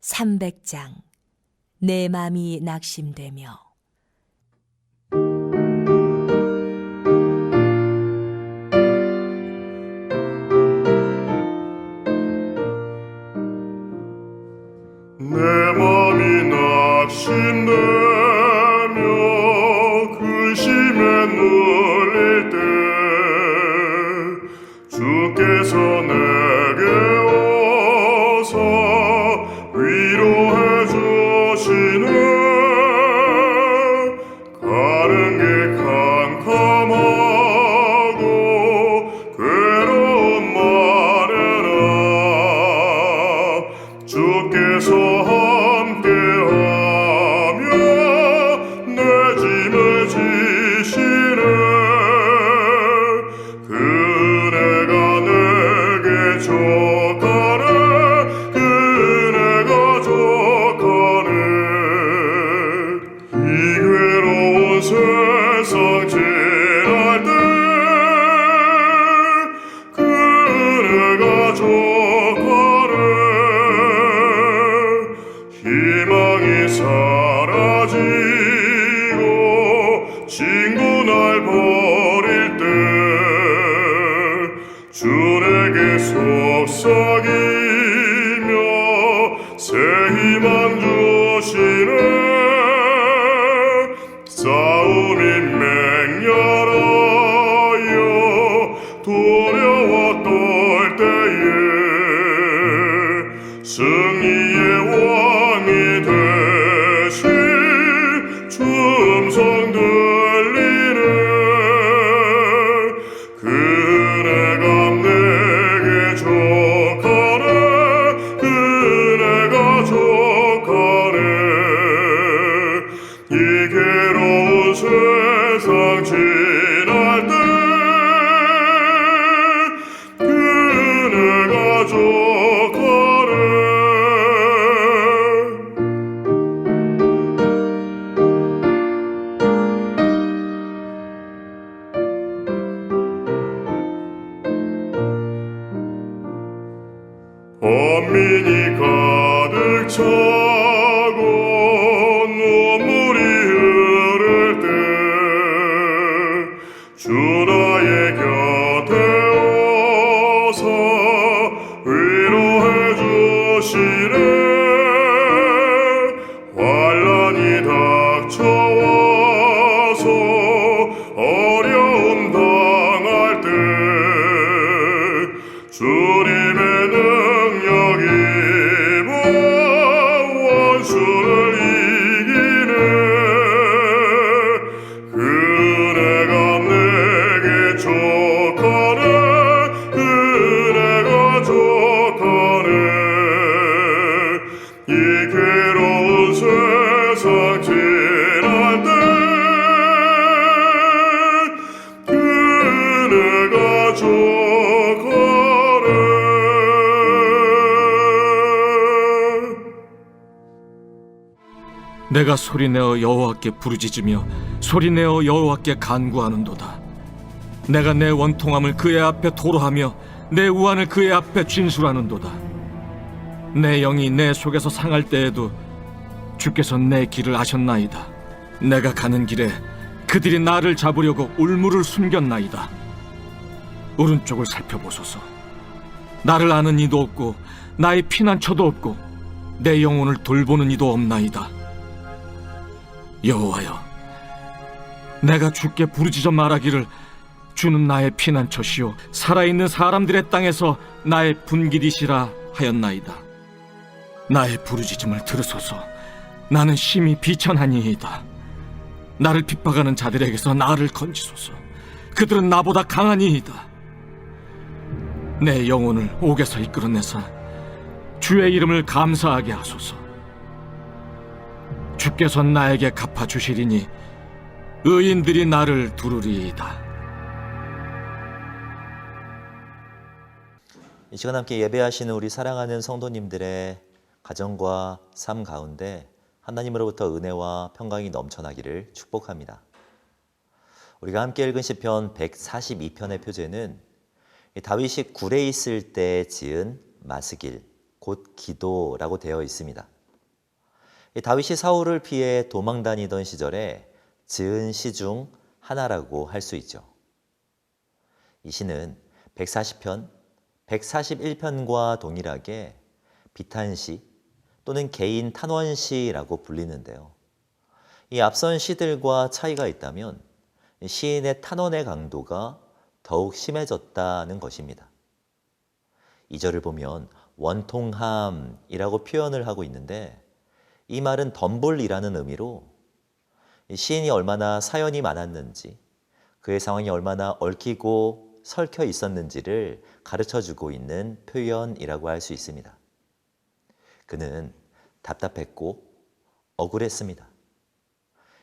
300장 내 맘이 낙심되며. 내 맘이 낙심되며 근심에 눌릴 때 주께서 내게 오사 위로해 주시네. 가는 길 캄캄하고 괴로운 마련아 주께서 함께하며 내 짐을 지시네. 그네가 내게 족하네. 그네가 족하네. 이 괴로운 세상 지날 때 그네가 족하네. 희망이 사라지고 친구 날 버릴 때 주 내게 속삭이며 새 희망 주시네. 싸움이 맹렬하여 두려워 떨 때에 승리의 왕이 되신 주 음성 들리네. 그네가 내게 족하네. 그네가 족하네. 이 괴로운 세상 지날 때 그네가 족하네. 번민이 가득 차고 눈물이 흐를 때 주 나의 곁에 오사 위로해 주시네. 환난이 닥쳐와서 어려움 당할 때 주님의 능력이 원수를 이기네. 그네가 내게 족하네. 그네가 족하네. 이 괴로운 세상 지날 때 그네가 족하네. 내가 소리내어 여호와께 부르짖으며 소리내어 여호와께 간구하는도다. 내가 내 원통함을 그의 앞에 토로하며 내 우환을 그의 앞에 진술하는도다. 내 영이 내 속에서 상할 때에도 주께서 내 길을 아셨나이다. 내가 가는 길에 그들이 나를 잡으려고 울무를 숨겼나이다. 오른쪽을 살펴보소서. 나를 아는 이도 없고 나의 피난처도 없고 내 영혼을 돌보는 이도 없나이다. 여호와여, 내가 주께 부르짖어 말하기를 주는 나의 피난처시요 살아있는 사람들의 땅에서 나의 분깃이시라 하였나이다. 나의 부르짖음을 들으소서. 나는 심히 비천하니이다. 나를 핍박하는 자들에게서 나를 건지소서. 그들은 나보다 강하니이다. 내 영혼을 옥에서 이끌어내사 주의 이름을 감사하게 하소서. 주께서 나에게 갚아주시리니 의인들이 나를 두루리이다. 이 시간 함께 예배하시는 우리 사랑하는 성도님들의 가정과 삶 가운데 하나님으로부터 은혜와 평강이 넘쳐나기를 축복합니다. 우리가 함께 읽은 시편 142편의 표제는 다윗이 굴에 있을 때 지은 마스길, 곧 기도라고 되어 있습니다. 이 다윗이 사울을 피해 도망 다니던 시절에 지은 시 중 하나라고 할 수 있죠. 이 시는 140편, 141편과 동일하게 비탄시 또는 개인 탄원시라고 불리는데요. 이 앞선 시들과 차이가 있다면 시인의 탄원의 강도가 더욱 심해졌다는 것입니다. 2절을 보면 원통함이라고 표현을 하고 있는데 이 말은 덤불이라는 의미로 시인이 얼마나 사연이 많았는지 그의 상황이 얼마나 얽히고 설켜 있었는지를 가르쳐주고 있는 표현이라고 할 수 있습니다. 그는 답답했고 억울했습니다.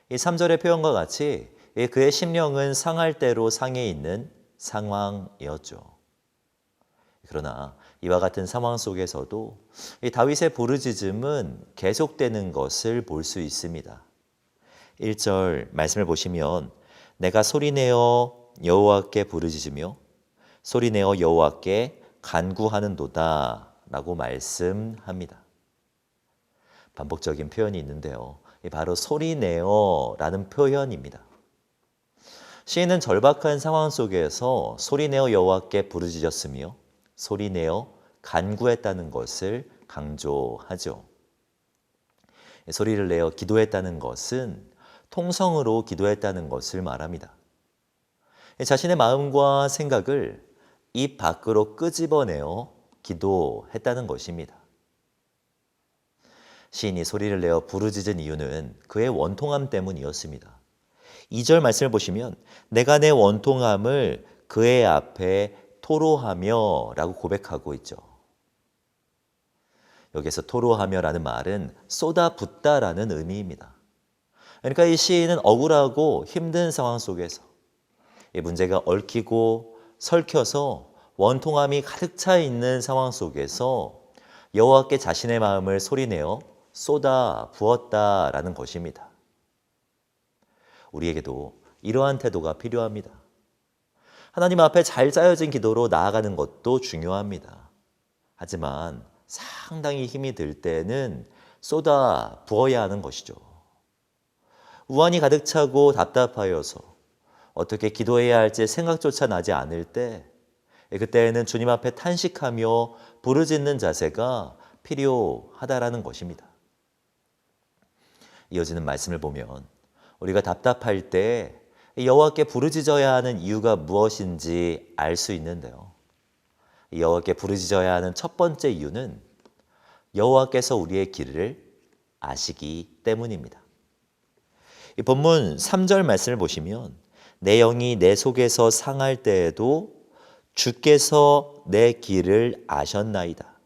이 3절의 표현과 같이 그의 심령은 상할 대로 상해 있는 상황이었죠. 그러나 이와 같은 상황 속에서도 이 다윗의 부르짖음은 계속되는 것을 볼 수 있습니다. 1절 말씀을 보시면 내가 소리내어 여호와께 부르짖으며 소리내어 여호와께 간구하는도다 라고 말씀합니다. 반복적인 표현이 있는데요. 바로 소리내어 라는 표현입니다. 시인은 절박한 상황 속에서 소리내어 여호와께 부르짖었으며 소리내어 간구했다는 것을 강조하죠. 소리를 내어 기도했다는 것은 통성으로 기도했다는 것을 말합니다. 자신의 마음과 생각을 입 밖으로 끄집어내어 기도했다는 것입니다. 시인이 소리를 내어 부르짖은 이유는 그의 원통함 때문이었습니다. 2절 말씀을 보시면 내가 내 원통함을 그의 앞에 토로하며 라고 고백하고 있죠. 여기서 토로하며 라는 말은 쏟아붓다 라는 의미입니다. 그러니까 이 시인은 억울하고 힘든 상황 속에서 이 문제가 얽히고 설켜서 원통함이 가득 차 있는 상황 속에서 여호와께 자신의 마음을 소리내어 쏟아 부었다라는 것입니다. 우리에게도 이러한 태도가 필요합니다. 하나님 앞에 잘 짜여진 기도로 나아가는 것도 중요합니다. 하지만 상당히 힘이 들 때는 쏟아 부어야 하는 것이죠. 우환이 가득 차고 답답하여서 어떻게 기도해야 할지 생각조차 나지 않을 때 그때에는 주님 앞에 탄식하며 부르짖는 자세가 필요하다라는 것입니다. 이어지는 말씀을 보면 우리가 답답할 때 여호와께 부르짖어야 하는 이유가 무엇인지 알 수 있는데요. 여호와께 부르짖어야 하는 첫 번째 이유는 여호와께서 우리의 길을 아시기 때문입니다. 이 본문 3절 말씀을 보시면 내 영이 내 속에서 상할 때에도 주께서 내 길을 아셨나이다.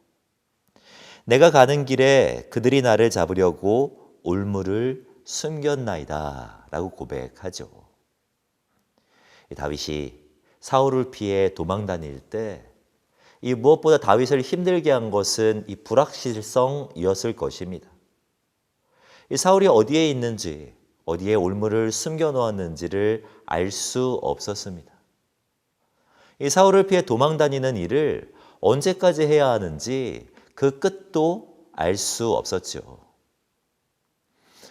내가 가는 길에 그들이 나를 잡으려고 올무를 숨겼나이다 라고 고백하죠. 다윗이 사울을 피해 도망 다닐 때 이 무엇보다 다윗을 힘들게 한 것은 이 불확실성이었을 것입니다. 이 사울이 어디에 있는지 어디에 올무를 숨겨 놓았는지를 알 수 없었습니다. 이 사울을 피해 도망 다니는 일을 언제까지 해야 하는지 그 끝도 알 수 없었죠.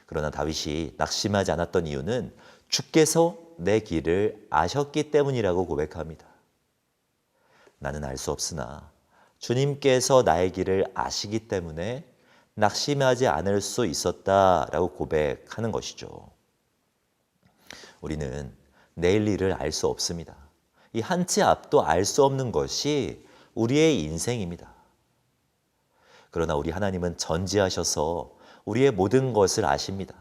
그러나 다윗이 낙심하지 않았던 이유는 주께서 내 길을 아셨기 때문이라고 고백합니다. 나는 알 수 없으나 주님께서 나의 길을 아시기 때문에 낙심하지 않을 수 있었다라고 고백하는 것이죠. 우리는 내일 일을 알 수 없습니다. 이 한 치 앞도 알 수 없는 것이 우리의 인생입니다. 그러나 우리 하나님은 전지하셔서 우리의 모든 것을 아십니다.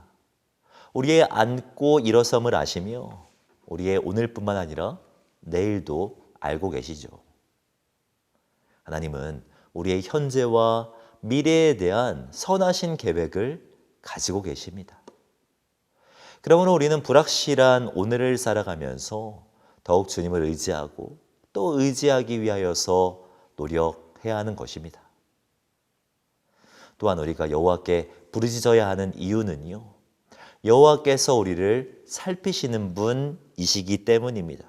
우리의 앉고 일어섬을 아시며 우리의 오늘뿐만 아니라 내일도 알고 계시죠. 하나님은 우리의 현재와 미래에 대한 선하신 계획을 가지고 계십니다. 그러므로 우리는 불확실한 오늘을 살아가면서 더욱 주님을 의지하고 또 의지하기 위하여서 노력해야 하는 것입니다. 또한 우리가 여호와께 부르짖어야 하는 이유는요, 여호와께서 우리를 살피시는 분이시기 때문입니다.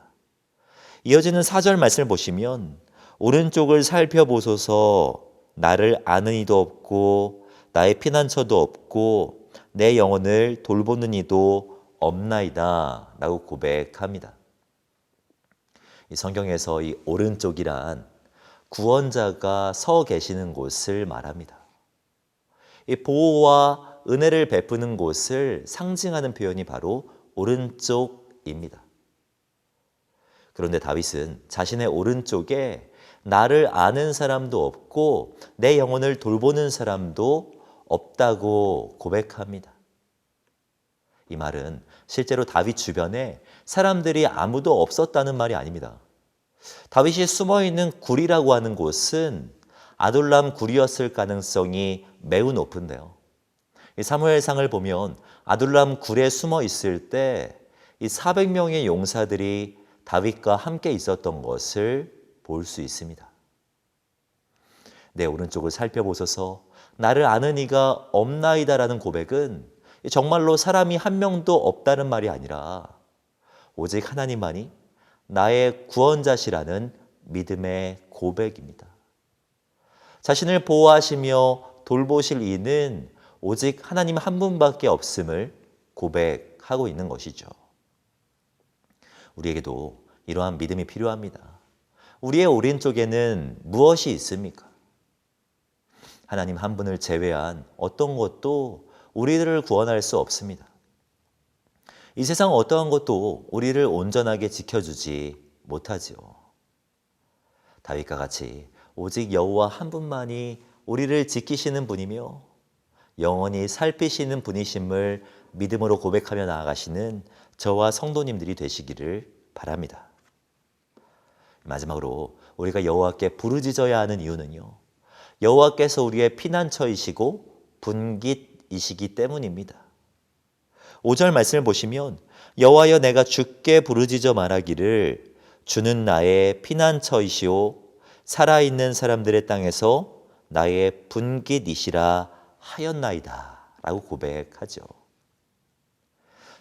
이어지는 4절 말씀을 보시면 오른쪽을 살펴보소서 나를 아는 이도 없고 나의 피난처도 없고 내 영혼을 돌보는 이도 없나이다 라고 고백합니다. 이 성경에서 이 오른쪽이란 구원자가 서 계시는 곳을 말합니다. 이 보호와 은혜를 베푸는 곳을 상징하는 표현이 바로 오른쪽입니다. 그런데 다윗은 자신의 오른쪽에 나를 아는 사람도 없고 내 영혼을 돌보는 사람도 없다고 고백합니다. 이 말은 실제로 다윗 주변에 사람들이 아무도 없었다는 말이 아닙니다. 다윗이 숨어있는 굴이라고 하는 곳은 아둘람 굴이었을 가능성이 매우 높은데요. 이 사무엘상을 보면 아둘람 굴에 숨어 있을 때 이 400명의 용사들이 다윗과 함께 있었던 것을 볼 수 있습니다. 내 오른쪽을 살펴보소서 나를 아는 이가 없나이다라는 고백은 정말로 사람이 한 명도 없다는 말이 아니라 오직 하나님만이 나의 구원자시라는 믿음의 고백입니다. 자신을 보호하시며 돌보실 이는 오직 하나님 한 분밖에 없음을 고백하고 있는 것이죠. 우리에게도 이러한 믿음이 필요합니다. 우리의 오른쪽에는 무엇이 있습니까? 하나님 한 분을 제외한 어떤 것도 우리들을 구원할 수 없습니다. 이 세상 어떠한 것도 우리를 온전하게 지켜주지 못하지요. 다윗과 같이 오직 여호와 한 분만이 우리를 지키시는 분이며 영원히 살피시는 분이심을 믿음으로 고백하며 나아가시는 저와 성도님들이 되시기를 바랍니다. 마지막으로 우리가 여호와께 부르짖어야 하는 이유는요. 여호와께서 우리의 피난처이시고 분깃이시기 때문입니다. 5절 말씀을 보시면 여호와여 내가 주께 부르짖어 말하기를 주는 나의 피난처이시오 살아있는 사람들의 땅에서 나의 분깃이시라 하였나이다 라고 고백하죠.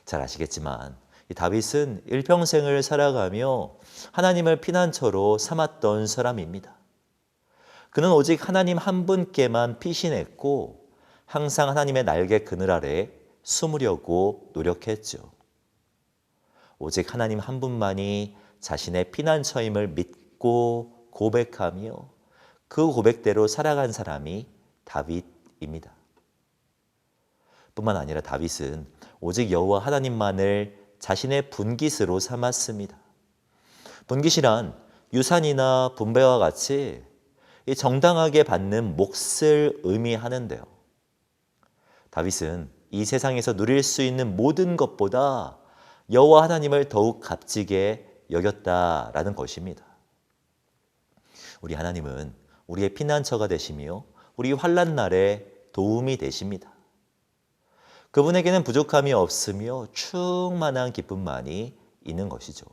잘 아시겠지만 이 다윗은 일평생을 살아가며 하나님을 피난처로 삼았던 사람입니다. 그는 오직 하나님 한 분께만 피신했고 항상 하나님의 날개 그늘 아래 숨으려고 노력했죠. 오직 하나님 한 분만이 자신의 피난처임을 믿고 고백하며 그 고백대로 살아간 사람이 다윗입니다. 뿐만 아니라 다윗은 오직 여호와 하나님만을 자신의 분깃으로 삼았습니다. 분깃이란 유산이나 분배와 같이 정당하게 받는 몫을 의미하는데요. 다윗은 이 세상에서 누릴 수 있는 모든 것보다 여호와 하나님을 더욱 값지게 여겼다라는 것입니다. 우리 하나님은 우리의 피난처가 되시며 우리 환난 날에 도움이 되십니다. 그분에게는 부족함이 없으며 충만한 기쁨만이 있는 것이죠.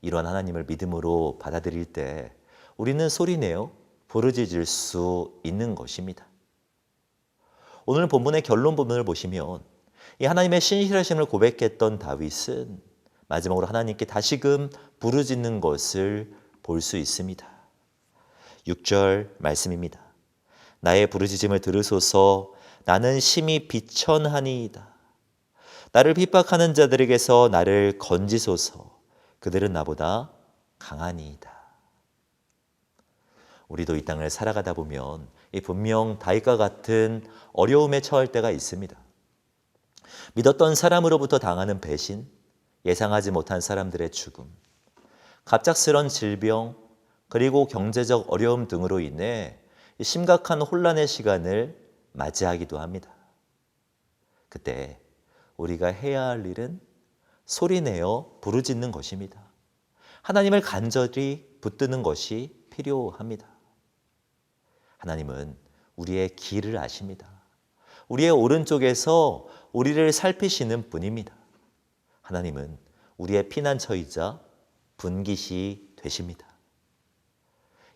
이러한 하나님을 믿음으로 받아들일 때 우리는 소리내어 부르짖을 수 있는 것입니다. 오늘 본문의 결론 부분을 보시면 이 하나님의 신실하심을 고백했던 다윗은 마지막으로 하나님께 다시금 부르짖는 것을 볼 수 있습니다. 6절 말씀입니다. 나의 부르짖음을 들으소서 나는 심히 비천하니이다. 나를 핍박하는 자들에게서 나를 건지소서 그들은 나보다 강하니이다. 우리도 이 땅을 살아가다 보면 분명 다윗과 같은 어려움에 처할 때가 있습니다. 믿었던 사람으로부터 당하는 배신, 예상하지 못한 사람들의 죽음, 갑작스런 질병, 그리고 경제적 어려움 등으로 인해 심각한 혼란의 시간을 맞이하기도 합니다. 그때 우리가 해야 할 일은 소리내어 부르짖는 것입니다. 하나님을 간절히 붙드는 것이 필요합니다. 하나님은 우리의 길을 아십니다. 우리의 오른쪽에서 우리를 살피시는 분입니다. 하나님은 우리의 피난처이자 분깃이 되십니다.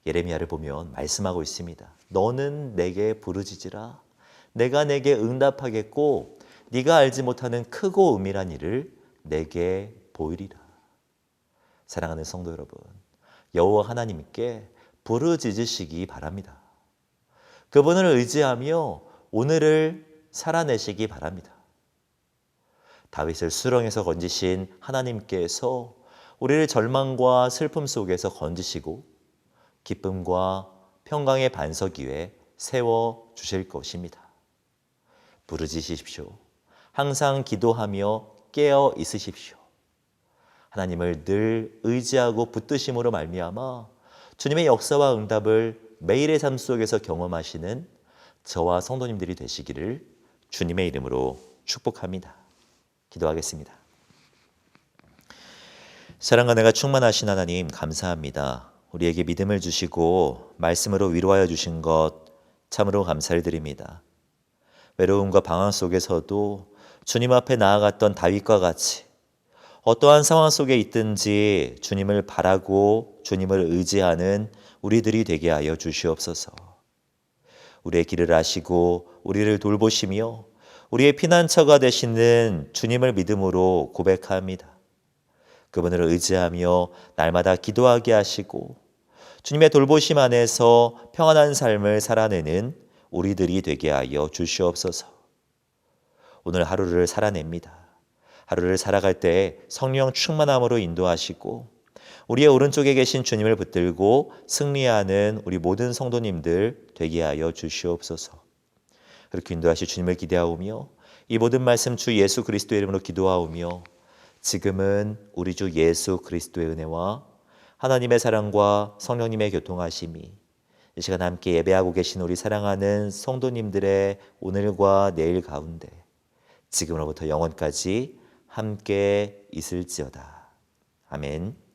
예레미야를 보면 말씀하고 있습니다. 너는 내게 부르짖으라. 내가 내게 응답하겠고 네가 알지 못하는 크고 은밀한 일을 내게 보이리라. 사랑하는 성도 여러분, 여호와 하나님께 부르짖으시기 바랍니다. 그분을 의지하며 오늘을 살아내시기 바랍니다. 다윗을 수렁에서 건지신 하나님께서 우리를 절망과 슬픔 속에서 건지시고 기쁨과 평강의 반석 위에 세워 주실 것입니다. 부르짖으십시오. 항상 기도하며 깨어 있으십시오. 하나님을 늘 의지하고 붙드심으로 말미암아 주님의 역사와 응답을 매일의 삶 속에서 경험하시는 저와 성도님들이 되시기를 주님의 이름으로 축복합니다. 기도하겠습니다. 사랑과 은혜가 충만하신 하나님 감사합니다. 우리에게 믿음을 주시고 말씀으로 위로하여 주신 것 참으로 감사를 드립니다. 외로움과 방황 속에서도 주님 앞에 나아갔던 다윗과 같이 어떠한 상황 속에 있든지 주님을 바라고 주님을 의지하는 우리들이 되게 하여 주시옵소서. 우리의 길을 아시고 우리를 돌보시며 우리의 피난처가 되시는 주님을 믿음으로 고백합니다. 그분을 의지하며 날마다 기도하게 하시고 주님의 돌보심 안에서 평안한 삶을 살아내는 우리들이 되게 하여 주시옵소서. 오늘 하루를 살아냅니다. 하루를 살아갈 때 성령 충만함으로 인도하시고 우리의 오른쪽에 계신 주님을 붙들고 승리하는 우리 모든 성도님들 되게 하여 주시옵소서. 그렇게 인도하실 주님을 기대하오며 이 모든 말씀 주 예수 그리스도의 이름으로 기도하오며 지금은 우리 주 예수 그리스도의 은혜와 하나님의 사랑과 성령님의 교통하심이 이 시간 함께 예배하고 계신 우리 사랑하는 성도님들의 오늘과 내일 가운데 지금으로부터 영원까지 함께 있을지어다. 아멘.